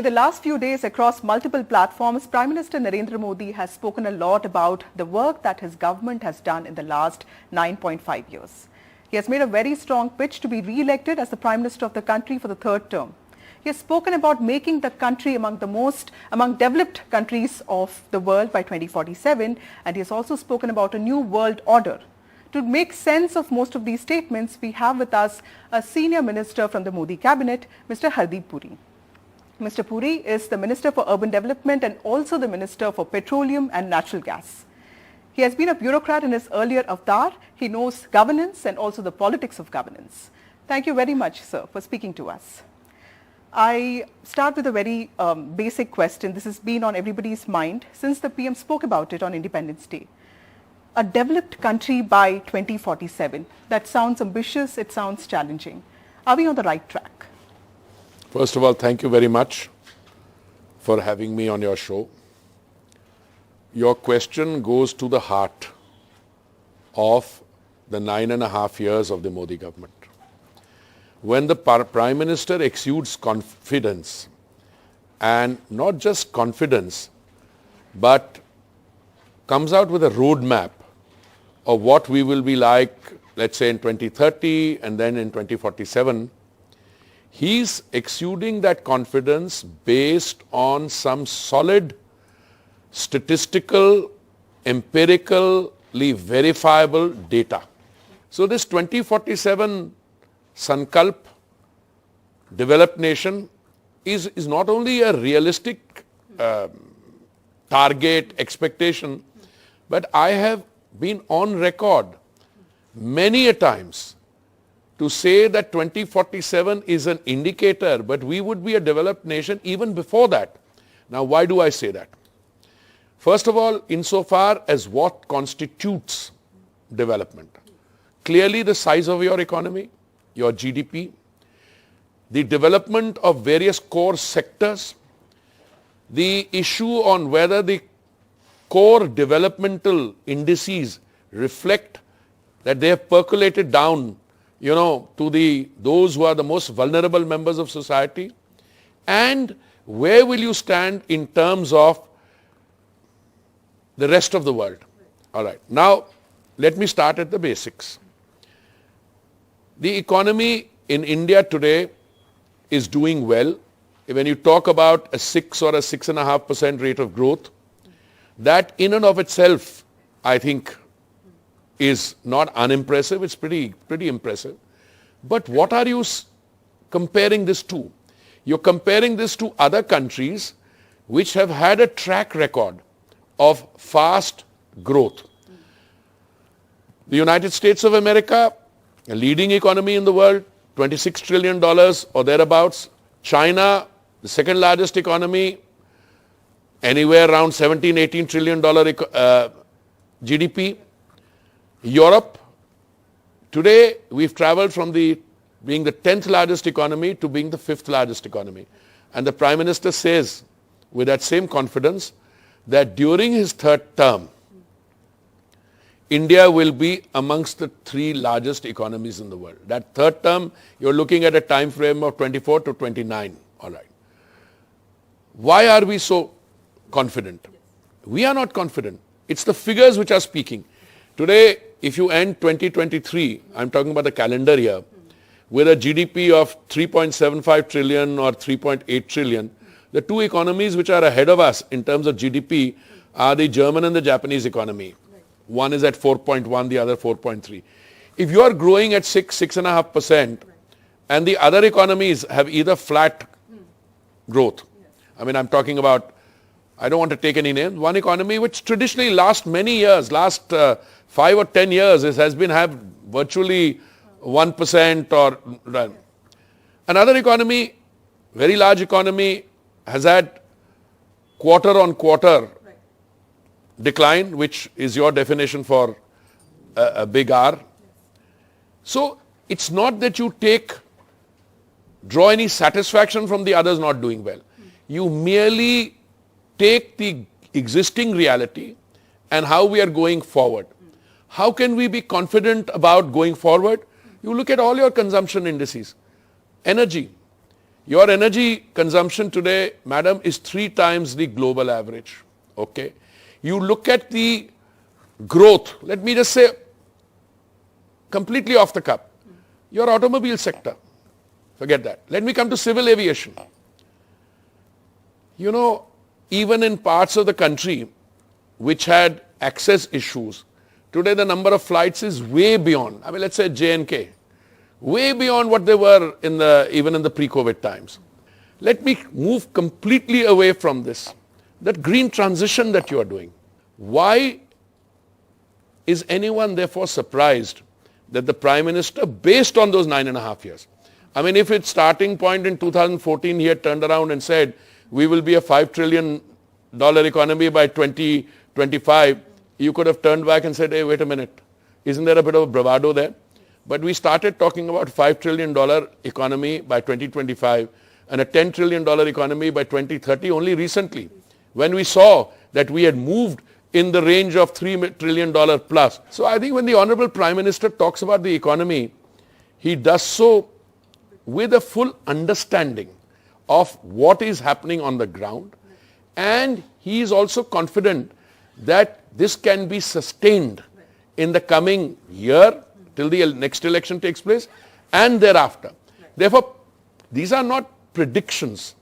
In the last few days, across multiple platforms, Prime Minister Narendra Modi has spoken a lot about the work that his government has done in the last 9.5 years. He has made a very strong pitch to be re-elected as the Prime Minister of the country for the third term. He has spoken about making the country among developed countries of the world by 2047, and he has also spoken about a new world order. To make sense of most of these statements, we have with us a senior minister from the Modi cabinet, Mr. Hardeep Puri. Mr. Puri is the Minister for Urban Development and also the Minister for Petroleum and Natural Gas. He has been a bureaucrat in his earlier avatar. He knows governance and also the politics of governance. Thank you very much, sir, for speaking to us. I start with a very basic question. This has been on everybody's mind since the PM spoke about it on Independence Day. A developed country by 2047. That sounds ambitious. It sounds challenging. Are we on the right track? First of all, thank you very much for having me on your show. Your question goes to the heart of the 9.5 years of the Modi government. When the Prime Minister exudes confidence, and not just confidence, but comes out with a roadmap of what we will be like, let's say in 2030 and then in 2047, he's exuding that confidence based on some solid, statistical, empirically verifiable data. So this 2047 Sankalp, developed nation, is not only a realistic target, expectation, but I have been on record many a times to say that 2047 is an indicator, but we would be a developed nation even before that. Now, why do I say that? First of all, insofar as what constitutes development. Clearly, the size of your economy, your GDP, the development of various core sectors, the issue on whether the core developmental indices reflect that they have percolated down to those who are the most vulnerable members of society, and where will you stand in terms of the rest of the world. All right. Now, let me start at the basics. The economy in India today is doing well. When you talk about a 6 or a 6.5% rate of growth, that in and of itself, I think, is not unimpressive. It's pretty impressive. But what are you comparing this to? You're comparing this to other countries which have had a track record of fast growth. The United States of America, a leading economy in the world, $26 trillion or thereabouts. China, the second largest economy, anywhere around $17, $18 trillion GDP. Europe, today we've traveled from being the 10th largest economy to being the 5th largest economy. And the Prime Minister says with that same confidence that during his third term, India will be amongst the 3 largest economies in the world. That third term, you're looking at a time frame of 24 to 29. All right. Why are we so confident? We are not confident. It's the figures which are speaking. Today, if you end 2023, I'm talking about the calendar year, with a GDP of 3.75 trillion or 3.8 trillion, the 2 economies which are ahead of us in terms of GDP are the German and the Japanese economy. One is at 4.1, the other 4.3. If you are growing at 6.5%, and the other economies have either flat growth, I mean, I'm talking about, I don't want to take any names, one economy which traditionally last many years, last 5 or 10 years, has been have virtually 1% or another economy, very large economy, has had quarter on quarter decline, which is your definition for a big R. So it's not that you draw any satisfaction from the others not doing well. You merely take the existing reality and how we are going forward. How can we be confident about going forward? You look at all your consumption indices. Energy. Your energy consumption today, madam, is 3 times the global average. Okay. You look at the growth, let me just say, completely off the cuff, your automobile sector, forget that. Let me come to civil aviation. You know, even in parts of the country which had access issues, today the number of flights is way beyond, I mean, let's say J&K, way beyond what they were even in the pre-COVID times. Let me move completely away from this. That green transition that you are doing. Why is anyone therefore surprised that the Prime Minister, based on those 9.5 years, I mean, if its starting point in 2014, he had turned around and said, we will be a $5 trillion economy by 2025, you could have turned back and said, hey, wait a minute, isn't there a bit of a bravado there? But we started talking about $5 trillion economy by 2025 and a $10 trillion economy by 2030 only recently, when we saw that we had moved in the range of $3 trillion plus. So I think when the Honorable Prime Minister talks about the economy, he does so with a full understanding of what is happening on the ground, and he is also confident that this can be sustained in the coming year till the next election takes place and thereafter. Therefore, these are not predictions.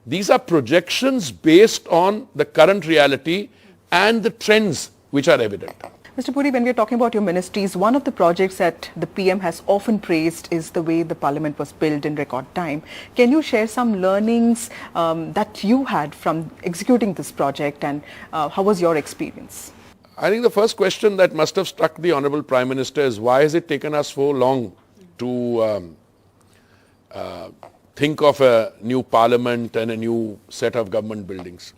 These are projections based on the current reality and the trends which are evident. Mr. Puri, when we are talking about your ministries, one of the projects that the PM has often praised is the way the Parliament was built in record time. Can you share some learnings that you had from executing this project, and how was your experience? I think the first question that must have struck the Honorable Prime Minister is, why has it taken us so long to think of a new Parliament and a new set of government buildings?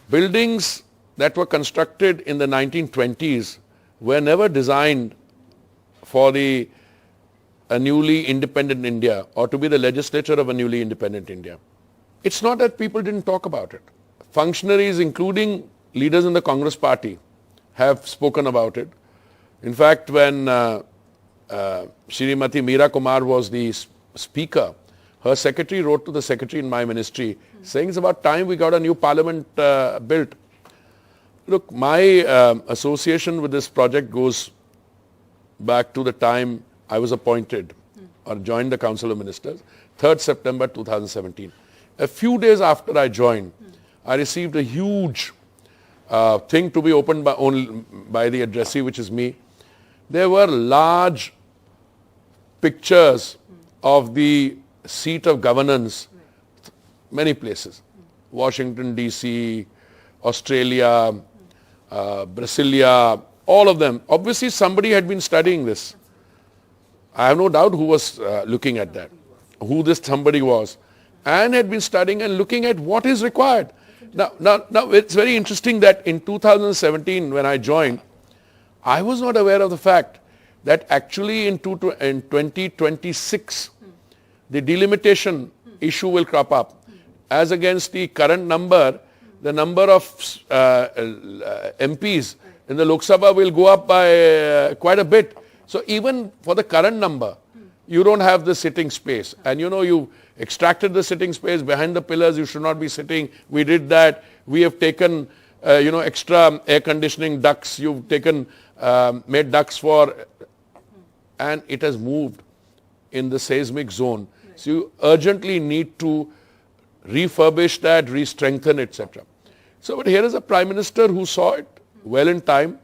Buildings that were constructed in the 1920s were never designed for a newly independent India or to be the legislature of a newly independent India. It's not that people didn't talk about it. Functionaries, including leaders in the Congress party, have spoken about it. In fact, when Shrimati Meera Kumar was the speaker, her secretary wrote to the secretary in my ministry saying it's about time we got a new parliament built. Look, my association with this project goes back to the time I was appointed or joined the Council of Ministers, 3rd September 2017. A few days after I joined, I received a huge thing to be opened by the addressee, which is me. There were large pictures of the seat of governance, many places, Washington, D.C., Australia, Brasilia, all of them. Obviously, somebody had been studying this. I have no doubt who was looking at that, who this somebody was, and had been studying and looking at what is required. Now, it's very interesting that in 2017, when I joined, I was not aware of the fact that actually in 2026, the delimitation issue will crop up. As against the current number, the number of MPs in the Lok Sabha will go up by quite a bit. So even for the current number, you don't have the sitting space. And you know, you extracted the sitting space behind the pillars, you should not be sitting. We did that. We have taken, extra air conditioning ducts. You've taken, made ducts for, and it has moved in the seismic zone. So you urgently need to refurbish that, re-strengthen, etc. So, but here is a Prime Minister who saw it well in time,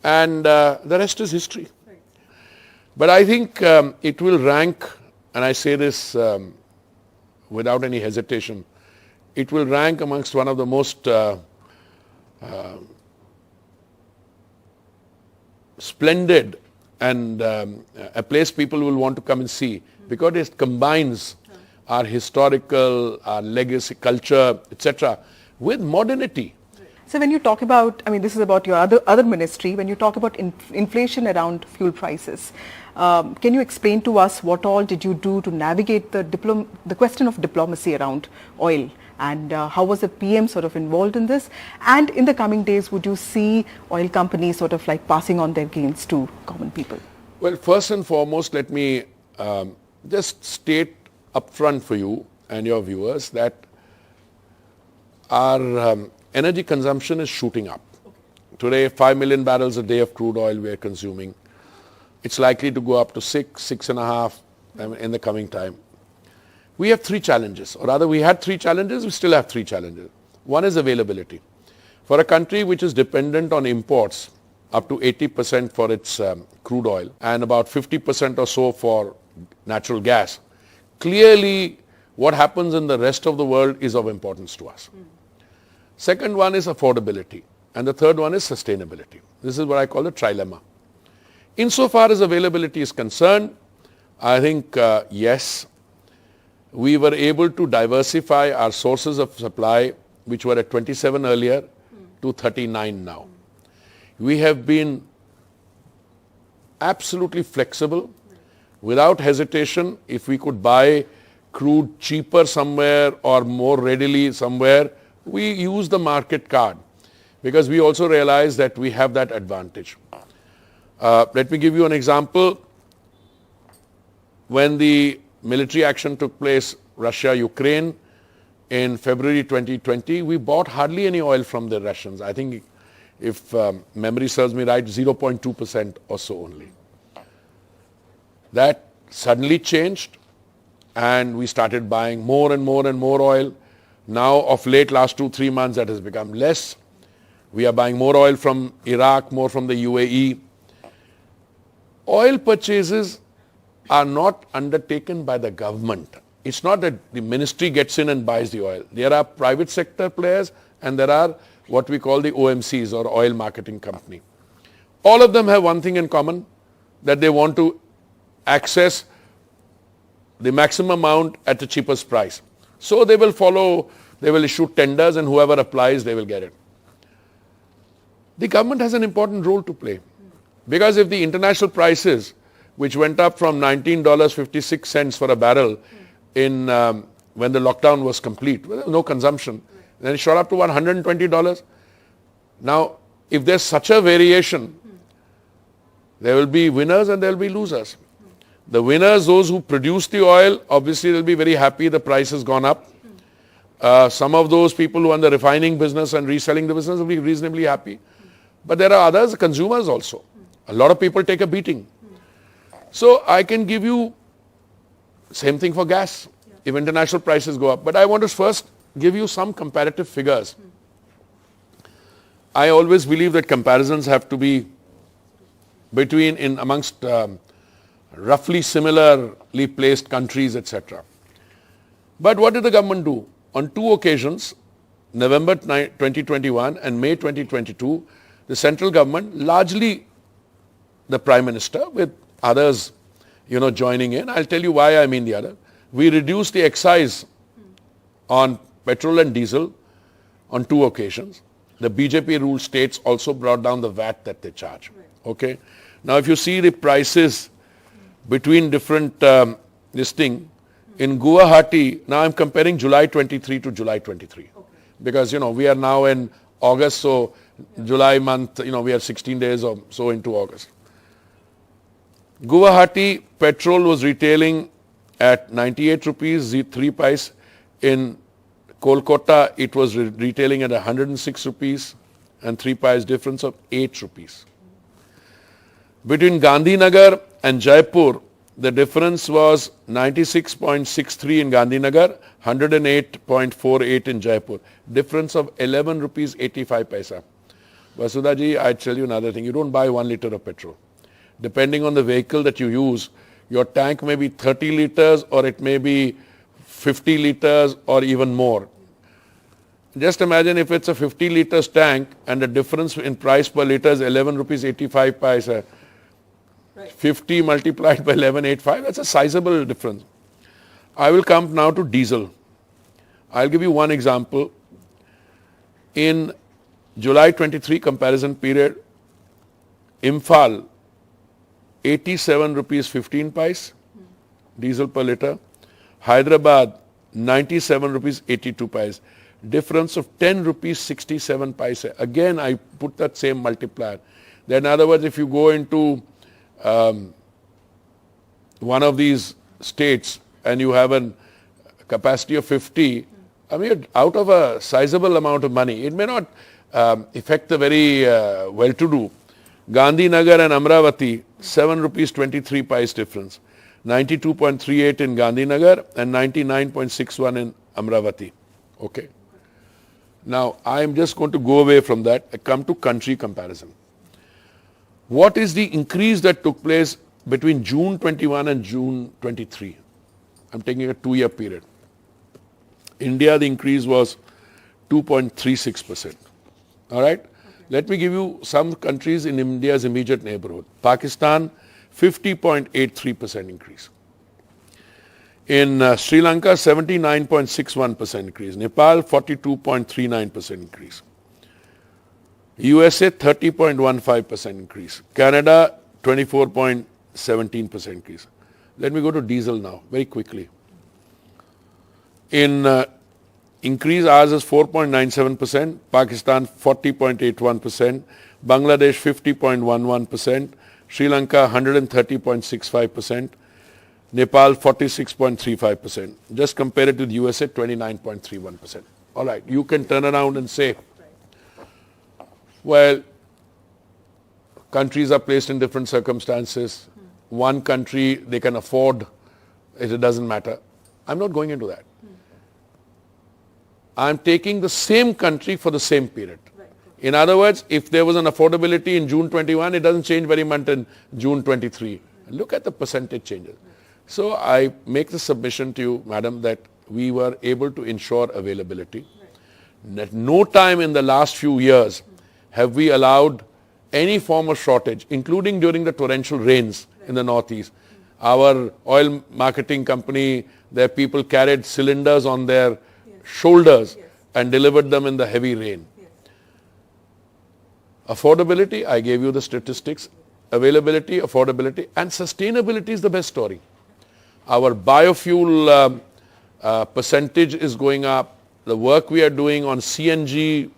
and the rest is history. But I think it will rank, and I say this without any hesitation, it will rank amongst one of the most splendid and a place people will want to come and see, because it combines our historical, our legacy, culture, etc., with modernity. So when you talk about, I mean, this is about your other ministry, when you talk about inflation around fuel prices, can you explain to us what all did you do to navigate the question of diplomacy around oil, and how was the PM sort of involved in this? And in the coming days, would you see oil companies sort of like passing on their gains to common people? Well, first and foremost, let me just state upfront for you and your viewers that our energy consumption is shooting up. Today, 5 million barrels a day of crude oil we are consuming. It's likely to go up to 6.5 in the coming time. We have three challenges, or rather we had three challenges, we still have three challenges. One is availability. For a country which is dependent on imports, up to 80% for its crude oil and about 50% or so for natural gas, clearly what happens in the rest of the world is of importance to us. Second one is affordability, and the third one is sustainability. This is what I call the trilemma. Insofar as availability is concerned, I think yes, we were able to diversify our sources of supply, which were at 27 earlier, to 39 now. We have been absolutely flexible, without hesitation. If we could buy crude cheaper somewhere or more readily somewhere, we use the market card, because we also realize that we have that advantage. Let me give you an example. When the military action took place, Russia-Ukraine, in February 2020, we bought hardly any oil from the Russians. I think, if memory serves me right, 0.2% or so only. That suddenly changed, and we started buying more and more and more oil. Now, of late, last 2-3 months, that has become less. We are buying more oil from Iraq, more from the UAE. Oil purchases are not undertaken by the government. It's not that the ministry gets in and buys the oil. There are private sector players, and there are what we call the OMCs, or oil marketing company. All of them have one thing in common, that they want to access the maximum amount at the cheapest price. So they will follow, they will issue tenders, and whoever applies, they will get it. The government has an important role to play, because if the international prices, which went up from $19.56 for a barrel in when the lockdown was complete, there was no consumption, then it shot up to $120. Now, if there's such a variation, there will be winners and there will be losers. The winners, those who produce the oil, obviously they'll be very happy the price has gone up. Some of those people who are in the refining business and reselling the business will be reasonably happy. But there are others, consumers also. A lot of people take a beating. So I can give you same thing for gas if international prices go up. But I want to first give you some comparative figures. I always believe that comparisons have to be amongst roughly similarly placed countries, etc. But what did the government do? On two occasions, November 2021 and May 2022, the central government, largely the Prime Minister with others, joining in. I'll tell you why I mean the other. We reduced the excise on petrol and diesel on two occasions. The BJP ruled states also brought down the VAT that they charge. Okay. Now, if you see the prices between different in Guwahati, now I'm comparing July 23 to July 23. Okay. Because, we are now in August, so July month, we are 16 days or so into August. Guwahati petrol was retailing at 98 rupees, 3 paise. In Kolkata, it was retailing at 106 rupees and 3 paise, difference of 8 rupees. Between Gandhinagar and Jaipur, the difference was 96.63 in Gandhinagar, 108.48 in Jaipur. Difference of 11 rupees 85 paisa. Vasudha ji, I tell you another thing. You don't buy 1 liter of petrol. Depending on the vehicle that you use, your tank may be 30 liters or it may be 50 liters or even more. Just imagine if it's a 50 liters tank and the difference in price per liter is 11 rupees 85 paisa. 50 multiplied by 11.85, that's a sizable difference. I will come now to diesel. I'll give you one example. In July 23 comparison period, Imphal, 87 rupees 15 paise, diesel per liter. Hyderabad, 97 rupees 82 paise. Difference of 10 rupees 67 paise. Again, I put that same multiplier. Then in other words, if you go into one of these states and you have a capacity of 50, I mean, out of a sizable amount of money, it may not affect the very well-to-do. Gandhinagar and Amravati, 7 rupees 23 pice difference. 92.38 in Gandhinagar and 99.61 in Amravati. Okay. Now, I am just going to go away from that. I come to country comparison. What is the increase that took place between June 21 and June 23? I'm taking a 2-year period. India, the increase was 2.36%. All right? Okay. Let me give you some countries in India's immediate neighborhood. Pakistan, 50.83% increase. In Sri Lanka, 79.61% increase. Nepal, 42.39% increase. USA, 30.15% increase. Canada, 24.17% increase. Let me go to diesel now, very quickly. In increase, ours is 4.97%, Pakistan 40.81%, Bangladesh 50.11%, Sri Lanka 130.65%, Nepal 46.35%. Just compare it with USA, 29.31%. All right, you can turn around and say, well, countries are placed in different circumstances. One country they can afford, it doesn't matter. I'm not going into that. I'm taking the same country for the same period. In other words, if there was an affordability in June 21, it doesn't change very much in June 23. Look at the percentage changes. So I make the submission to you, madam, that we were able to ensure availability. At no time in the last few years have we allowed any form of shortage, including during the torrential rains in the northeast. Our oil marketing company, their people carried cylinders on their shoulders and delivered them in the heavy rain. Affordability, I gave you the statistics. Availability, affordability, and sustainability is the best story. Our biofuel percentage is going up. The work we are doing on CNG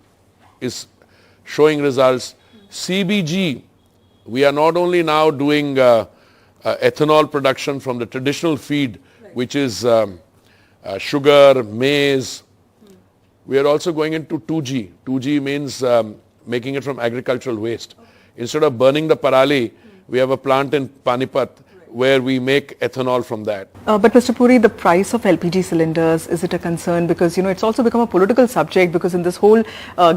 is showing results. CBG, we are not only now doing ethanol production from the traditional feed, which is sugar, maize. We are also going into 2G. 2G means making it from agricultural waste. Instead of burning the parali, we have a plant in Panipat where we make ethanol from that. But Mr. Puri, the price of LPG cylinders, is it a concern? Because, you know, it's also become a political subject because in this whole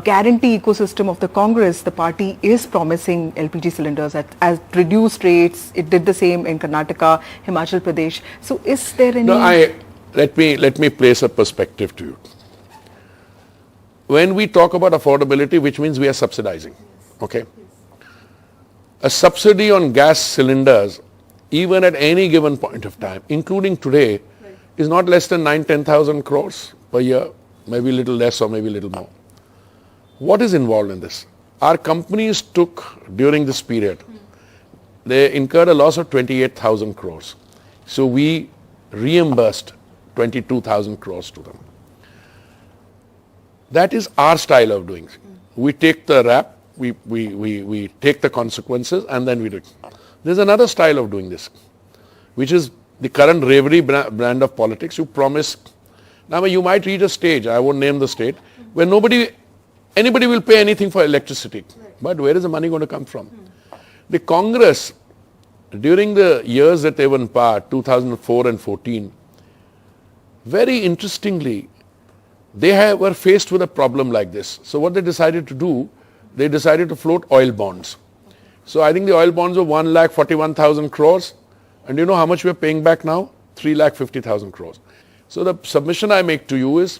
guarantee ecosystem of the Congress, the party is promising LPG cylinders at reduced rates. It did the same in Karnataka, Himachal Pradesh. So is there any... No, let me place a perspective to you. When we talk about affordability, which means we are subsidizing, okay? A subsidy on gas cylinders, even at any given point of time, including today, is not less than 9,000-10,000 crores per year, maybe a little less or maybe a little more. What is involved in this? Our companies took, during this period, they incurred a loss of 28,000 crores. So we reimbursed 22,000 crores to them. That is our style of doing it. We take the rap, we take the consequences, and then we do it. There's another style of doing this, which is the current Reverie brand of politics. You promise. Now you might reach a stage, I won't name the state, where anybody will pay anything for electricity. But where is the money going to come from? The Congress, during the years that they were in power, 2004 and 14, very interestingly, they were faced with a problem like this. So what they decided to do, they decided to float oil bonds. So I think the oil bonds were 1,41,000 crores. And you know how much we're paying back now? 3,50,000 crores. So the submission I make to you is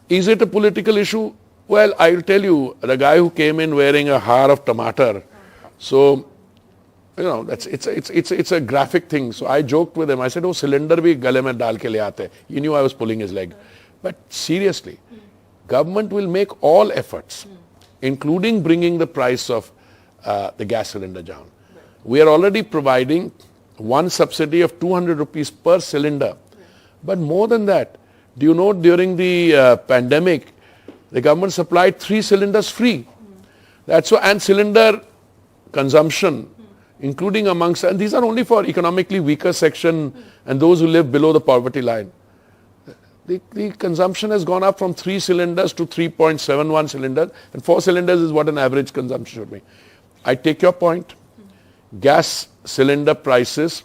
it a political issue? Well, I'll tell you, the guy who came in wearing a har of tomato, so, you know, it's a graphic thing. So I joked with him. I said, oh, cylinder bhi gale mein dal ke le aate. He knew I was pulling his leg. But seriously, government will make all efforts, including bringing the price of the gas cylinder down. We are already providing one subsidy of 200 rupees per cylinder. But more than that, do you know during the pandemic, the government supplied 3 cylinders free. That's why, and cylinder consumption including amongst, and these are only for economically weaker section and those who live below the poverty line. The consumption has gone up from 3 cylinders to 3.71 cylinders, and 4 cylinders is what an average consumption should be. I take your point. Gas cylinder prices,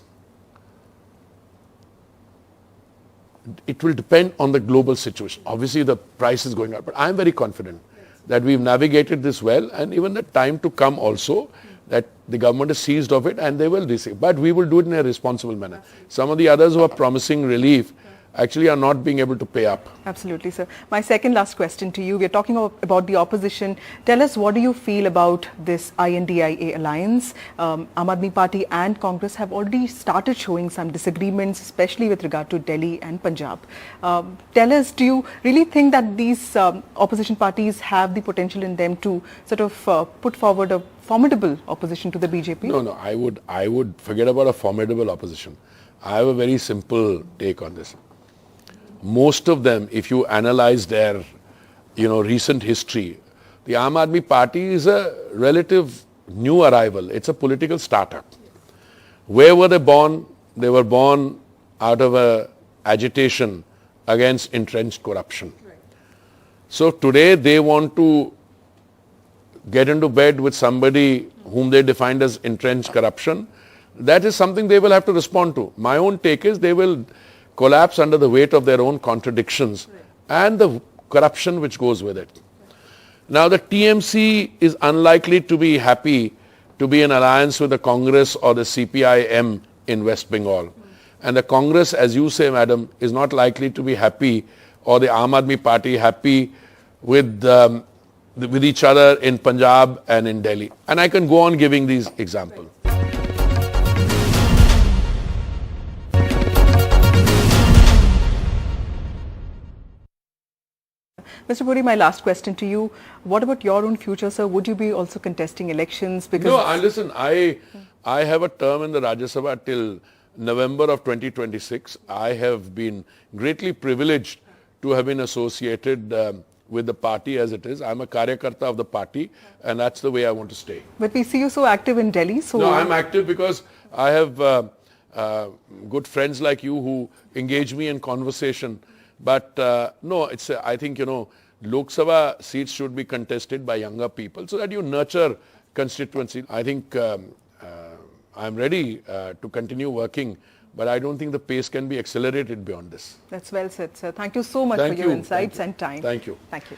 it will depend on the global situation. Obviously, the price is going up, but I am very confident that we've navigated this well, and even the time to come also, that the government is seized of it and they will receive. But we will do it in a responsible manner. Some of the others who are promising relief actually are not being able to pay up. Absolutely, sir. My second last question to you. We are talking about the opposition. Tell us, what do you feel about this INDIA alliance? Aam Aadmi Party and Congress have already started showing some disagreements, especially with regard to Delhi and Punjab. Tell us, do you really think that these opposition parties have the potential in them to sort of put forward a formidable opposition to the BJP? No, I would forget about a formidable opposition. I have a very simple take on this. Most of them, if you analyze their, recent history, the Aam Aadmi Party is a relative new arrival. It's a political startup. Where were they born? They were born out of a agitation against entrenched corruption. Right. So today they want to get into bed with somebody whom they defined as entrenched corruption. That is something they will have to respond to. My own take is they will collapse under the weight of their own contradictions and the corruption which goes with it. Now the TMC is unlikely to be happy to be in alliance with the Congress or the CPIM in West Bengal. And the Congress, as you say, madam, is not likely to be happy, or the Aam Aadmi Party happy with each other in Punjab and in Delhi. And I can go on giving these examples. Mr. Puri, my last question to you. What about your own future, sir? Would you be also contesting elections? Because listen, I have a term in the Rajya Sabha till November of 2026. I have been greatly privileged to have been associated with the party as it is. I'm a Karyakarta of the party, and that's the way I want to stay. But we see you so active in Delhi. So no, I'm active because I have good friends like you who engage me in conversation. But no, I think, Lok Sabha seats should be contested by younger people so that you nurture constituency. I think I'm ready to continue working, but I don't think the pace can be accelerated beyond this. That's well said, sir. Thank you so much for your insights and time. Thank you. Thank you.